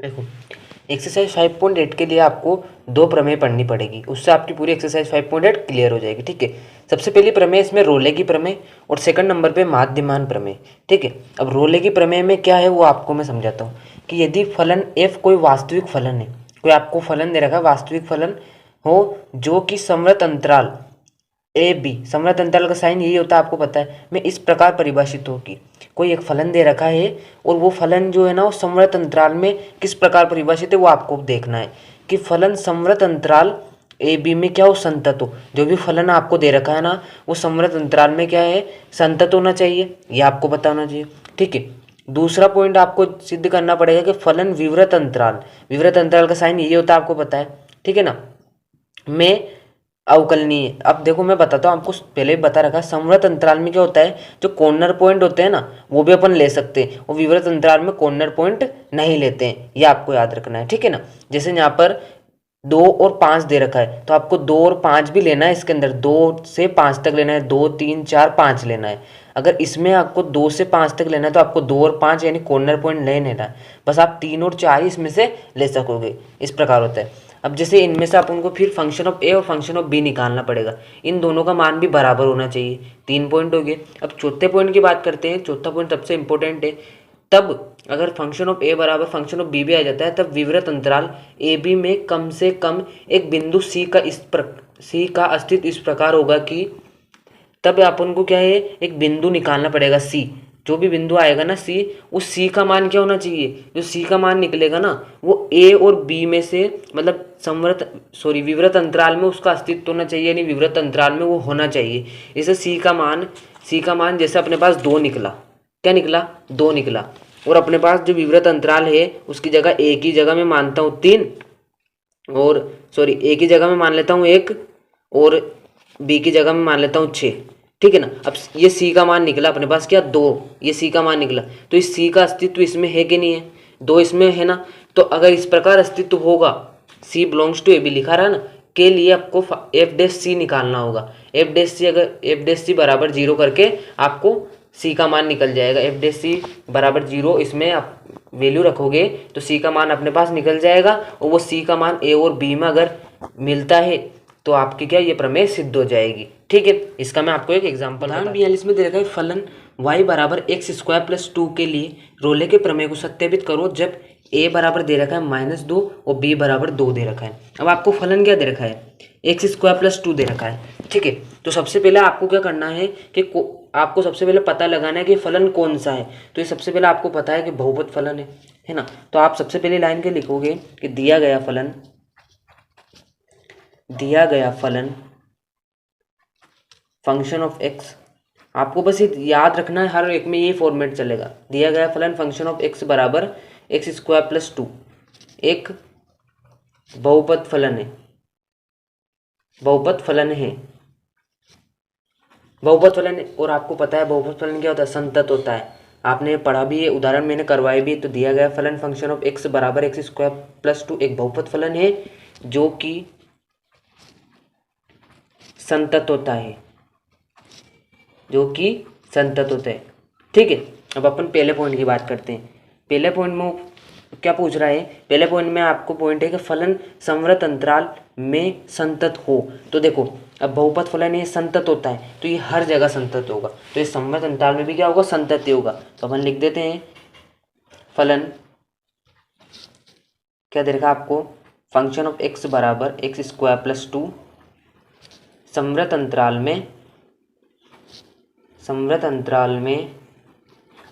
देखो, एक्सरसाइज 5.8 के लिए आपको दो प्रमेय पढ़नी पड़ेगी, उससे आपकी पूरी एक्सरसाइज 5.8 क्लियर हो जाएगी। ठीक है, सबसे पहली प्रमेय इसमें रोले की प्रमेय और सेकंड नंबर पे माध्यमान प्रमेय। ठीक है, अब रोले की प्रमेय में क्या है वो आपको मैं समझाता हूँ कि यदि फलन एफ कोई वास्तविक फलन है, कोई आपको फलन दे रखा है वास्तविक फलन हो जो कि समवर्त अंतराल ए बी, समवर्त अंतराल का साइन यही होता है आपको पता है, मैं इस प्रकार परिभाषित हो कि कोई एक फलन दे रखा है और वो फलन जो है ना वो समवर्त अंतराल में किस प्रकार परिभाषित है वो आपको देखना है कि फलन समवर्त अंतराल ए बी में क्या हो, संतत हो। जो भी फलन आपको दे रखा है ना वो समवर्त अंतराल में क्या है, संतत होना चाहिए, ये आपको पता होना चाहिए। ठीक है, दूसरा पॉइंट आपको सिद्ध करना पड़ेगा कि फलन विवृत अंतराल, विवृत अंतराल का साइन यही होता है आपको पता है, ठीक है ना, में अवकलनीय। अब देखो मैं बताता हूँ आपको, पहले भी बता रखा, समवर्त अंतराल में क्या होता है, जो कॉर्नर पॉइंट होते हैं ना वो भी अपन ले सकते हैं, और विवृत अंतराल में कॉर्नर पॉइंट नहीं लेते हैं, ये आपको याद रखना है। ठीक है ना, जैसे यहाँ पर 2 और 5 दे रखा है तो आपको 2 और 5 भी लेना है, इसके अंदर 2 से 5 तक लेना है, 2 3 4 5 लेना है। अगर इसमें आपको 2 से 5 तक लेना है तो आपको 2 और 5 यानी कॉर्नर पॉइंट नहीं लेना है, बस आप 3 और 4 ही इसमें से ले सकोगे, इस प्रकार होता है। अब जैसे इनमें से आप उनको फिर फंक्शन ऑफ ए और फंक्शन ऑफ बी निकालना पड़ेगा, इन दोनों का मान भी बराबर होना चाहिए। 3 पॉइंट हो गए। अब चौथे पॉइंट की बात करते हैं, चौथा पॉइंट सबसे इंपॉर्टेंट है। तब अगर फंक्शन ऑफ ए बराबर फंक्शन ऑफ बी भी आ जाता है तब विवृत अंतराल ए बी में कम से कम एक बिंदु सी का अस्तित्व इस प्रकार होगा कि, तब अपन को क्या है, एक बिंदु निकालना पड़ेगा सी। जो भी बिंदु आएगा ना सी, उस सी का मान क्या होना चाहिए, जो सी का मान निकलेगा ना वो ए और बी में से, मतलब विवृत अंतराल में उसका अस्तित्व होना चाहिए, यानी विवृत अंतराल में वो होना चाहिए। जैसे सी का मान जैसे अपने पास 2 निकला, क्या निकला, 2 निकला, और अपने पास जो विवृत अंतराल है उसकी जगह ए की जगह मैं मानता हूँ 3, और ए की जगह मैं मान लेता हूँ 1, और बी की जगह मैं मान लेता हूँ 6। ठीक है ना, अब ये सी का मान निकला अपने पास क्या, 2, ये सी का मान निकला, तो इस सी का अस्तित्व इसमें है कि नहीं है, 2 इसमें है ना। तो अगर इस प्रकार अस्तित्व होगा, सी बिलोंग्स टू ए बी लिखा रहा ना, के लिए आपको एफ डैश सी निकालना होगा। एफ डैश सी, अगर एफ डैश सी बराबर 0 करके आपको सी का मान निकल जाएगा। एफ डैश सी बराबर 0, इसमें आप वैल्यू रखोगे तो सी का मान अपने पास निकल जाएगा, और वो सी का मान ए और बी में अगर मिलता है तो आपकी क्या ये प्रमेय सिद्ध हो जाएगी। ठीक है, इसका मैं आपको एक एग्जांपल उदाहरण 42 में दे रखा है, फलन y बराबर x² + 2 के लिए रोले के प्रमेय को सत्यापित करो जब a बराबर दे रखा है -2 और b बराबर 2 दे रखा है। अब आपको फलन क्या दे रखा है, x² + 2 दे रखा है। ठीक है, तो सबसे पहले आपको क्या करना है कि आपको सबसे पहले पता लगाना है कि फलन कौन सा है। तो ये सबसे पहले आपको पता है कि बहुपद फलन है ना। तो आप सबसे पहले लाइन के लिखोगे कि दिया गया फलन फंक्शन ऑफ एक्स, आपको बस ये याद रखना है, हर एक में ये फॉर्मेट चलेगा। दिया गया फलन फंक्शन ऑफ एक्स बराबर x² + 2 एक बहुपद फलन है, और आपको पता है बहुपद फलन क्या होता है, संतत होता है। आपने पढ़ा भी है, उदाहरण मैंने करवाए भी। तो दिया गया फलन फंक्शन ऑफ एक्स बराबर x² + 2 एक बहुपद फलन है जो कि संतत होता है, ठीक है। अब अपन पहले पॉइंट की बात करते हैं। पहले पॉइंट में क्या पूछ रहा है, पहले पॉइंट में आपको पॉइंट है कि फलन समवर्त अंतराल में संतत हो। तो देखो, अब बहुपद फलन ये संतत होता है तो ये हर जगह संतत होगा, तो ये समवर्त अंतराल में भी क्या होगा, संतत ही होगा। तो अपन लिख देते हैं फलन क्या दे रखा आपको, फंक्शन ऑफ एक्स बराबर x² + 2 समवर्त अंतराल में।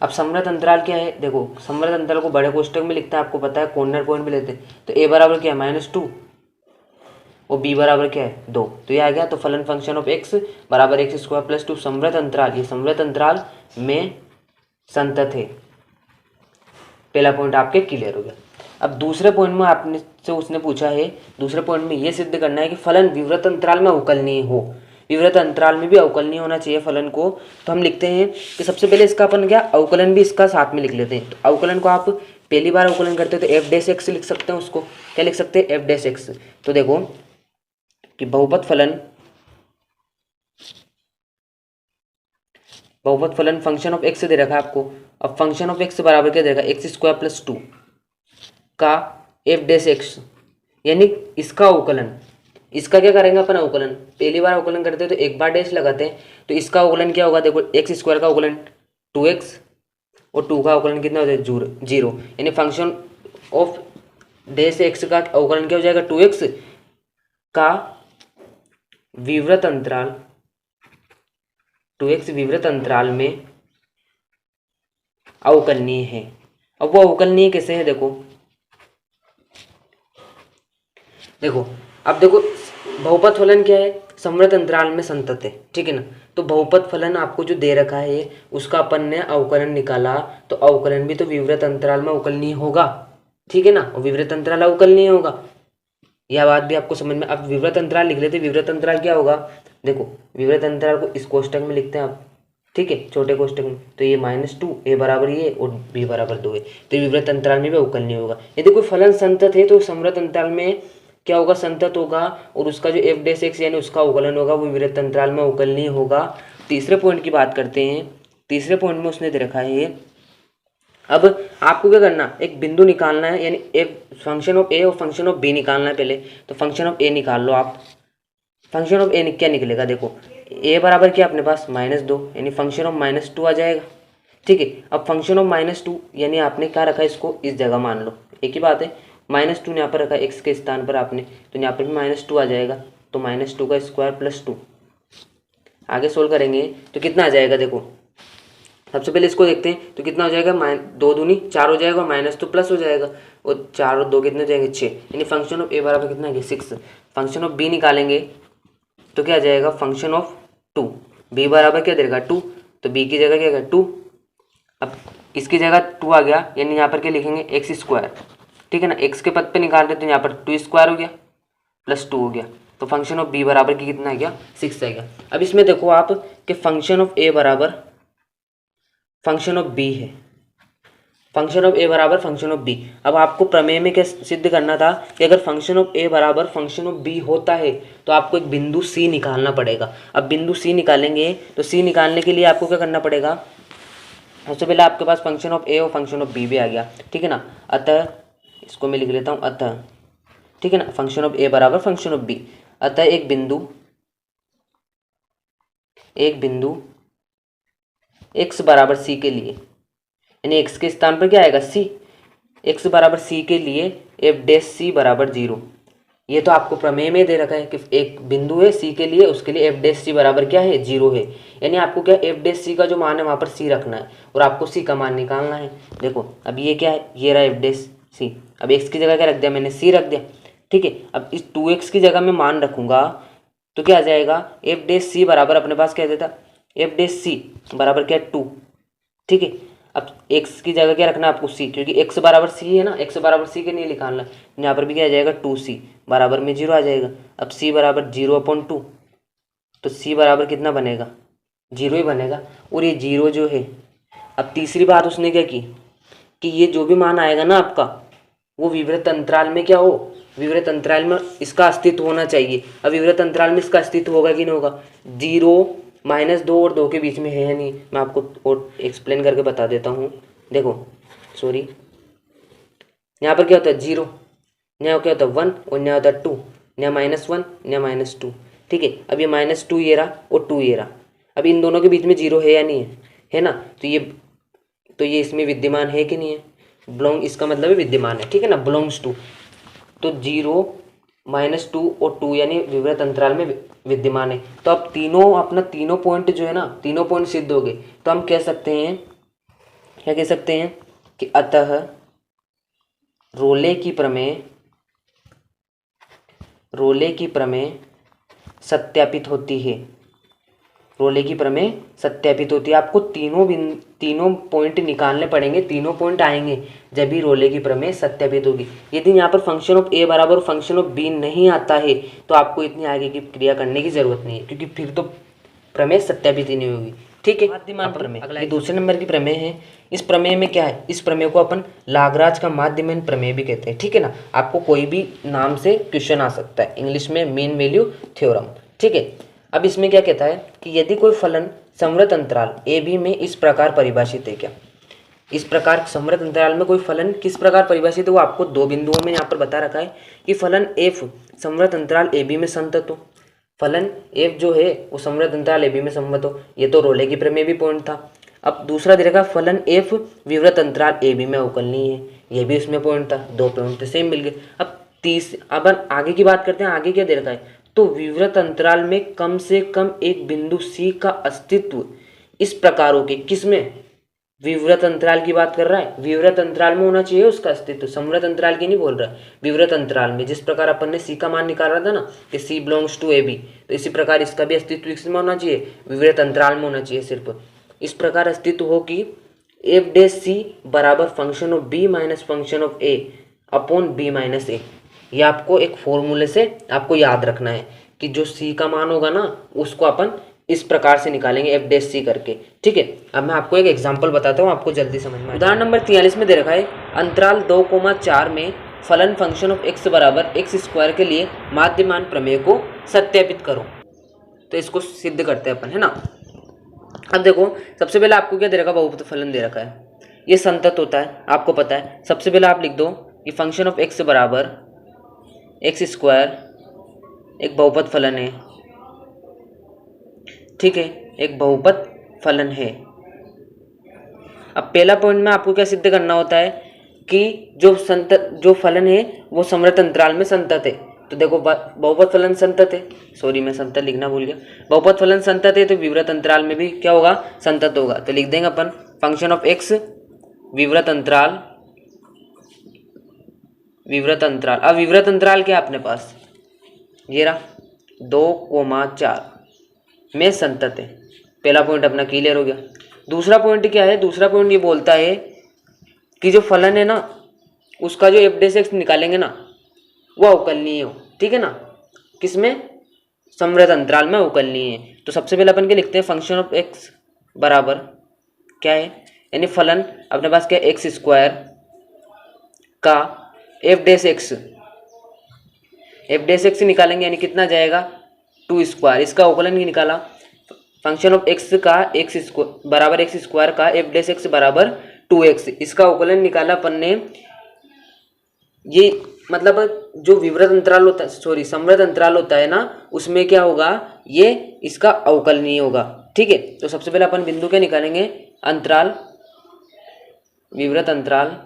अब समवर्त अंतराल क्या है, देखो समवर्त अंतराल को बड़े कोष्ठक में लिखते हैं, आपको पता है कॉर्नर पॉइंट भी लेते हैं। तो a बराबर क्या है -2 और b बराबर क्या है 2, तो ये आ गया। तो फलन फंक्शन ऑफ x बराबर x² + 2 समवर्त अंतराल, ये समवर्त अंतराल में संतत है। पहला पॉइंट आपके क्लियर हो गया। अब दूसरे पॉइंट में आपने से उसने पूछा है, दूसरे पॉइंट में ये सिद्ध करना है कि फलन विवृत अंतराल में अवकलनीय हो। विवृत अंतराल में भी अवकलनीय होना चाहिए फलन को। तो हम लिखते हैं कि सबसे पहले इसका अपन क्या अवकलन भी इसका साथ में लिख लेते हैं। तो अवकलन को आप पहली बार अवकलन करते हैं तो एफ डैश एक्स लिख सकते हैं, उसको क्या लिख सकते हैं, एफ डैश एक्स। तो देखो कि बहुपद फलन फंक्शन ऑफ एक्स दे रखा है आपको। अब फंक्शन ऑफ एक्स बराबर क्या दे रखा है, x² + 2 का एफ डैश एक्स, यानी इसका अवकलन, इसका क्या करेंगे अपन अवकलन, पहली बार अवकलन करते हैं तो एक बार डैश लगाते हैं, तो इसका अवकलन क्या होगा, देखो एक्स स्क्वायर का अवकलन 2x और 2 का अवकलन कितना हो जाएगा 0, यानी फंक्शन ऑफ डैश एक्स का अवकलन क्या हो जाएगा 2x का विवृत अंतराल, 2x विवृत अंतराल में अवकलनीय है। अब वो अवकलनीय कैसे है, देखो अब देखो बहुपद फलन क्या है, समवर्त अंतराल में संतत है, ठीक है ना। तो बहुपद फलन आपको जो दे रखा है उसका अपन ने अवकलन निकाला, तो अवकलन भी तो विवृत अंतराल में अवकलनीय होगा, ठीक है ना, और विवृत अंतराल अवकलनीय होगा, यह बात भी आपको समझ में। अब विवृत अंतराल लिख लेते, विवृत अंतराल क्या होगा, देखो विवृत अंतराल को इस कोष्टक में लिखते हैं आप, ठीक है, छोटे कोष्टक में, तो ये -2 ए बराबर ये और बी बराबर 2 है, तो विवृत अंतराल में भी अवकलनीय होगा। यदि कोई फलन संतत है तो समवर्त अंतराल में क्या होगा, संतत होगा, और उसका जो एफ डैश एक्स यानी उसका अवकलन होगा वो विवृत अंतराल में अवकलनीय होगा। तीसरे पॉइंट की बात करते हैं, तीसरे पॉइंट में उसने दे रखा है ये, अब आपको क्या करना, एक बिंदु निकालना है, यानी एक फंक्शन ऑफ ए और फंक्शन ऑफ बी निकालना है पहले, तो फंक्शन ऑफ ए निकाल लो आप। फंक्शन ऑफ ए क्या निकलेगा, देखो ए बराबर क्या अपने पास -2, यानी फंक्शन ऑफ -2 आ जाएगा, ठीक है। अब फंक्शन ऑफ -2 यानी आपने क्या रखा है, इसको इस जगह मान लो, एक ही बात है, -2 यहाँ पर रखा है एक्स के स्थान पर आपने, तो यहाँ पर भी -2 आ जाएगा, तो -2 का स्क्वायर प्लस 2। आगे सोल्व करेंगे तो कितना आ जाएगा, देखो सबसे पहले इसको देखते हैं, तो कितना हो जाएगा, 2 दूनी 4 हो जाएगा, माइनस तो प्लस हो जाएगा, और 4 और 2 कितने हो जाएंगे 6, यानी फंक्शन ऑफ ए बराबर कितना है 6। फंक्शन ऑफ बी निकालेंगे तो क्या आ जाएगा, फंक्शन ऑफ 2, बी बराबर क्या देगा 2, तो बी की जगह क्या है 2, अब इसकी जगह 2 आ गया, यानी यहाँ पर क्या लिखेंगे एक्स स्क्वायर, ठीक है ना, एक्स के पद पे निकाल रहे तो यहाँ पर 2 स्क्वायर हो गया प्लस 2 हो गया, तो फंक्शन ऑफ बी बराबर की कितना आ गया 6 आ गया। अब इसमें देखो आप कि फंक्शन ऑफ ए बराबर फंक्शन ऑफ बी है, फंक्शन ऑफ ए बराबर फंक्शन ऑफ बी। अब आपको प्रमेय में क्या सिद्ध करना था कि अगर फंक्शन ऑफ ए बराबर फंक्शन ऑफ बी होता है तो आपको एक बिंदु सी निकालना पड़ेगा। अब बिंदु सी निकालेंगे तो सी निकालने के लिए आपको क्या करना पड़ेगा, सबसे पहले आपके पास फंक्शन ऑफ ए और फंक्शन ऑफ बी भी आ गया, ठीक है ना। अतः इसको मैं लिख लेता हूँ अतः, ठीक है ना, फंक्शन ऑफ ए बराबर फंक्शन ऑफ बी, अतः एक बिंदु x बराबर सी के लिए, यानी x के स्थान पर क्या आएगा c, x बराबर c के लिए एफ डैश सी बराबर 0। ये तो आपको प्रमेय में दे रखा है कि एक बिंदु है c के लिए, उसके लिए एफ डैश सी बराबर क्या है 0 है, यानी आपको क्या एफ डैश सी का जो मान है वहाँ पर c रखना है और आपको c का मान निकालना है। देखो अब ये क्या है, ये रहा एफ डैश सी, अब x की जगह क्या रख दिया मैंने, c रख दिया, ठीक है। अब इस 2x की जगह मैं मान रखूँगा तो क्या आ जाएगा, एफ डैश सी बराबर अपने पास क्या देता, एफ डैश सी बराबर क्या 2, ठीक है। अब x की जगह क्या रखना है आपको c, क्योंकि x बराबर c है ना, x बराबर c के लिए निकालना, यहाँ पर भी क्या आ जाएगा 2c बराबर में 0 आ जाएगा। अब c बराबर 0/2, तो c बराबर कितना बनेगा 0 ही बनेगा, और ये 0 जो है। अब तीसरी बात उसने क्या की कि ये जो भी मान आएगा ना आपका, वो विवृत अंतराल में क्या हो, विवृत अंतराल में इसका अस्तित्व होना चाहिए। अब विवृत अंतराल में इसका अस्तित्व होगा कि नहीं होगा, 0 -2 और 2 के बीच में है या नहीं, मैं आपको और एक्सप्लेन करके बता देता हूँ। देखो सॉरी, यहाँ पर क्या होता है 0, यहाँ क्या होता है 1 और यहाँ होता है 2, यहाँ -1 यहाँ -2, ठीक है। अब ये -2 ये रहा और 2 ये रहा, अब इन दोनों के बीच में 0 है या नहीं है, है ना, तो ये इसमें विद्यमान है कि नहीं है, बिलोंग, इसका मतलब है विद्यमान है, ठीक है ना, बिलोंग्स टू, तो 0 -2 और 2 यानी विवृत अंतराल में विद्यमान है। तो अब तीनों पॉइंट जो है ना, तीनों पॉइंट सिद्ध हो गए, तो हम कह सकते हैं, क्या कह सकते हैं कि अतः रोले की प्रमेय सत्यापित होती है, रोले की प्रमेय सत्यापित होती है। आपको तीनों पॉइंट निकालने पड़ेंगे, तीनों पॉइंट आएंगे जब भी रोले की प्रमेय सत्यापित होगी। यदि यहाँ पर फंक्शन ऑफ ए बराबर फंक्शन ऑफ बी नहीं आता है तो आपको इतनी आगे की क्रिया करने की जरूरत नहीं है, क्योंकि फिर तो प्रमेय सत्यापित ही नहीं होगी, ठीक है। माध्यमान प्रमेय ये दूसरे नंबर की प्रमेय है। इस प्रमेय में क्या है, इस प्रमेय को अपन लागराज का माध्यमान प्रमेय भी कहते हैं, ठीक है ना। आपको कोई भी नाम से क्वेश्चन आ सकता है, इंग्लिश में मीन वैल्यू थ्योरम, ठीक है। अब इसमें क्या कहता है कि यदि कोई फलन समवर्त अंतराल ए बी में इस प्रकार परिभाषित है, क्या इस प्रकार समवर्त अंतराल में कोई फलन किस प्रकार परिभाषित है वो आपको दो बिंदुओं में यहाँ पर बता रखा है कि फलन f समवर्त अंतराल ए बी में संतत हो, फलन f जो है वो समवर्त अंतराल ए बी में संगत हो। ये तो रोले की प्रमेय भी पॉइंट था। अब दूसरा दे रखा फलन f विवृत अंतराल ए बी में अवकलनीय है, ये भी उसमें पॉइंट था, दो पॉइंट तो सेम मिल गए। अब आगे की बात करते हैं, आगे क्या दे रखा है, तो विवृत अंतराल में कम से कम एक बिंदु C का अस्तित्व इस प्रकार हो कि किसमें, विवृत अंतराल की बात कर रहा है, विवृत अंतराल में होना चाहिए उसका अस्तित्व, समवर्त अंतराल की नहीं बोल रहा है, विवृत अंतराल में। जिस प्रकार अपन ने C का मान निकाला था ना कि C belongs to a B, तो इसी प्रकार इसका भी अस्तित्व किसमें होना चाहिए, विवृत अंतराल में होना चाहिए सिर्फ। इस प्रकार अस्तित्व हो कि एफ डे सी बराबर function of B minus function of A upon B minus A. ये आपको एक फॉर्मूले से आपको याद रखना है कि जो C का मान होगा ना उसको अपन इस प्रकार से निकालेंगे एफ डे सी करके, ठीक है। अब मैं आपको एक एग्जांपल बताता हूँ, आपको जल्दी समझ में। उदाहरण नंबर 43 में दे रखा है अंतराल 2,4 में फलन फंक्शन ऑफ x बराबर x² के लिए माध्यमान प्रमेय को सत्यापित करो। तो इसको सिद्ध करते हैं अपन, है ना। अब देखो सबसे पहले आपको क्या दे रखा, बहुपद फलन दे रखा है, ये संतत होता है आपको पता है। सबसे पहले आप लिख दो कि फंक्शन ऑफ x बराबर x² एक बहुपद फलन है, ठीक है, एक बहुपद फलन है। अब पहला पॉइंट में आपको क्या सिद्ध करना होता है कि जो फलन है वो समवर्त अंतराल में संतत है। तो देखो बहुपद फलन संतत है, सॉरी मैं संतत लिखना भूल गया, बहुपद फलन संतत है तो विवृत अंतराल में भी क्या होगा, संतत होगा। तो लिख देंगे अपन फंक्शन ऑफ x विवृत अंतराल, विवृत अंतराल। अब विवृत अंतराल क्या अपने पास, ये रहा 2,4 में संतत है। पहला पॉइंट अपना क्लियर हो गया। दूसरा पॉइंट क्या है, दूसरा पॉइंट ये बोलता है कि जो फलन है ना उसका जो एफ डे से निकालेंगे ना वो अवकलनीय हो, ठीक है ना, किसमें, समवर्त अंतराल में अवकलनीय है। तो सबसे पहले अपन क्या लिखते हैं, फंक्शन ऑफ x बराबर क्या है, यानी फलन अपने पास क्या है, x² का F day x, F day x निकालेंगे यानी कितना जाएगा 2², इसका अवकलन ही निकाला। फंक्शन ऑफ x का x² बराबर x² का एफ डे एक्स बराबर 2x, इसका अवकलन निकाला अपन ने। ये मतलब जो विवृत अंतराल होता है, सॉरी समवर्त अंतराल होता है ना, उसमें क्या होगा, ये इसका अवकलनीय होगा, ठीक है। तो सबसे पहले अपन बिंदु क्या निकालेंगे, अंतराल विवृत अंतराल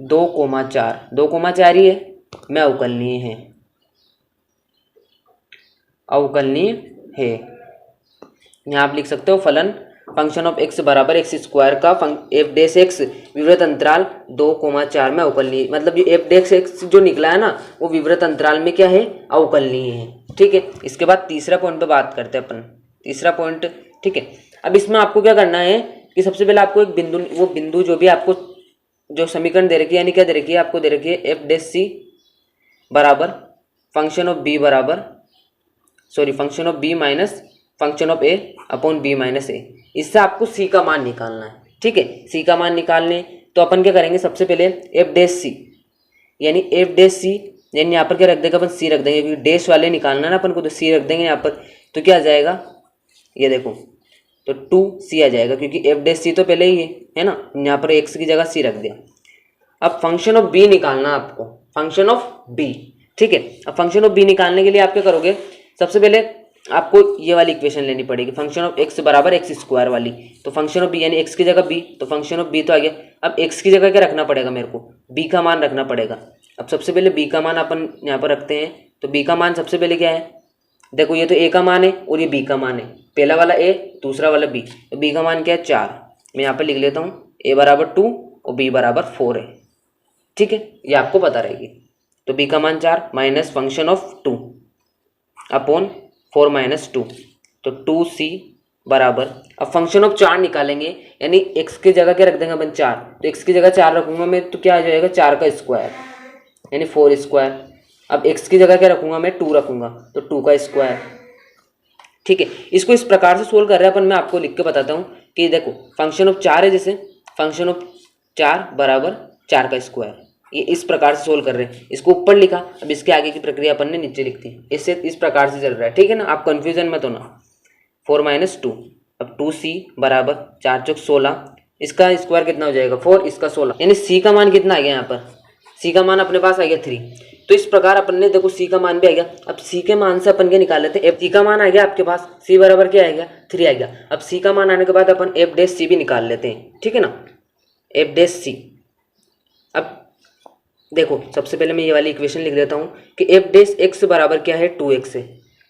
2,4 ही है में अवकलनीय है, अवकलनीय है। यहाँ आप लिख सकते हो फलन फंक्शन ऑफ x बराबर x² का एफ डे एक्स विवृत अंतराल 2,4 में अवकलनीय, मतलब ये एफ डे एक्स जो निकला है ना वो विवृत अंतराल में क्या है, अवकलनीय है, ठीक है। इसके बाद तीसरा पॉइंट पे बात करते हैं अपन, तीसरा पॉइंट, ठीक है। अब इसमें आपको क्या करना है कि सबसे पहले आपको एक बिंदु, वो बिंदु जो भी आपको जो समीकरण दे रखी है, यानी क्या दे रखी है, आपको दे रखी है एफ डे सी बराबर फंक्शन ऑफ बी बराबर, sorry function of B minus function of A upon B minus A. इससे आपको सी का मान निकालना है, ठीक है। सी का मान निकालने तो अपन क्या करेंगे, सबसे पहले एफ डे सी यानी एफ डे सी, यानी यहाँ पर क्या रख देगा अपन, सी रख देंगे, क्योंकि डैश वाले निकालना है ना अपन को, तो सी रख देंगे यहाँ पर। तो क्या आ जाएगा, ये देखो, तो 2c आ जाएगा, क्योंकि एफ डे सी तो पहले ही है ना, यहाँ पर x की जगह c रख दिया। अब फंक्शन ऑफ b निकालना आपको, फंक्शन ऑफ b, ठीक है। अब फंक्शन ऑफ b निकालने के लिए आप क्या करोगे, सबसे पहले आपको ये वाली इक्वेशन लेनी पड़ेगी, फंक्शन ऑफ x बराबर x² वाली। तो फंक्शन ऑफ b यानी x की जगह b, तो फंक्शन ऑफ b तो आ गया। अब x की जगह क्या रखना पड़ेगा मेरे को, b का मान रखना पड़ेगा। अब सबसे पहले b का मान अपन यहाँ पर रखते हैं, तो b का मान सबसे पहले क्या है, देखो ये तो a का मान है और ये b का मान है, पहला वाला a दूसरा वाला b, तो b का मान क्या है 4, मैं यहाँ पर लिख लेता हूँ a बराबर 2 और b बराबर 4 है, ठीक है, ये आपको पता रहेगी। तो b का मान 4 minus function of 2 upon 4 minus 2, तो 2c बराबर, अब फंक्शन ऑफ 4 निकालेंगे यानी x की जगह क्या रख देंगे अपन 4, तो x की जगह 4 रखूंगा मैं, तो क्या आ जाएगा 4 का स्क्वायर यानी 4²। अब x की जगह क्या रखूंगा मैं, 2 रखूंगा, तो 2 का स्क्वायर, ठीक है। इसको इस प्रकार से सोल्व कर रहे हैं अपन, मैं आपको लिख के बताता हूँ कि देखो फंक्शन ऑफ 4 है, जैसे फंक्शन ऑफ 4 बराबर 4 का स्क्वायर, ये इस प्रकार से सोल्व कर रहे हैं, इसको ऊपर लिखा। अब इसके आगे की प्रक्रिया अपन ने नीचे लिख दी, इससे इस प्रकार से चल रहा है, ठीक है ना, आप कंफ्यूजन मत होना। 4 माइनस 2। अब 2c बराबर 4 चौक 16, इसका स्क्वायर कितना हो जाएगा 4, इसका 16, यानी c का मान कितना आ गया यहाँ पर, c का मान अपने पास आ गया 3। तो इस प्रकार अपन ने देखो c का मान भी आ गया। अब c के मान से अपन क्या निकाल लेते हैं, c का मान आ गया आपके पास, c बराबर क्या आ गया 3 आ गया। अब c का मान आने के बाद अपन f डैश c भी निकाल लेते हैं, ठीक है ना, f डैश c। अब देखो सबसे पहले मैं ये वाली इक्वेशन लिख देता हूँ कि f डैश x बराबर क्या है 2x है,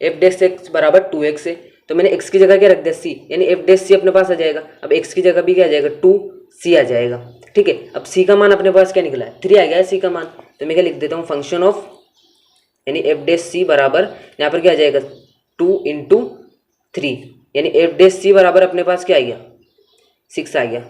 f डैश x बराबर 2x है, तो मैंने x की जगह क्या रख दिया c, यानी f डैश c अपने पास आ जाएगा। अब x की जगह भी क्या आ जाएगा 2c आ जाएगा, ठीक है। अब c का मान अपने पास क्या निकला है 3 आ गया है c का मान, तो मैं क्या लिख देता हूँ फंक्शन ऑफ, यानी f डैश c बराबर यहाँ पर क्या आ जाएगा 2 इंटू 3, यानी f डैश c बराबर अपने पास क्या आ गया 6 आ गया,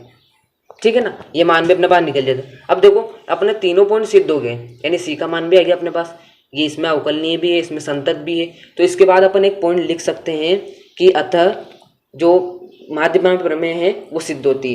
ठीक है ना। ये मान भी अपने पास निकल जाता है। अब देखो अपने तीनों पॉइंट सिद्ध हो गए, यानी c का मान भी आ गया अपने पास, ये इसमें अवकलनीय भी है, इसमें संतत भी है। तो इसके बाद अपन एक पॉइंट लिख सकते हैं कि अतः जो माध्यमान प्रमेय है वो सिद्ध होती है।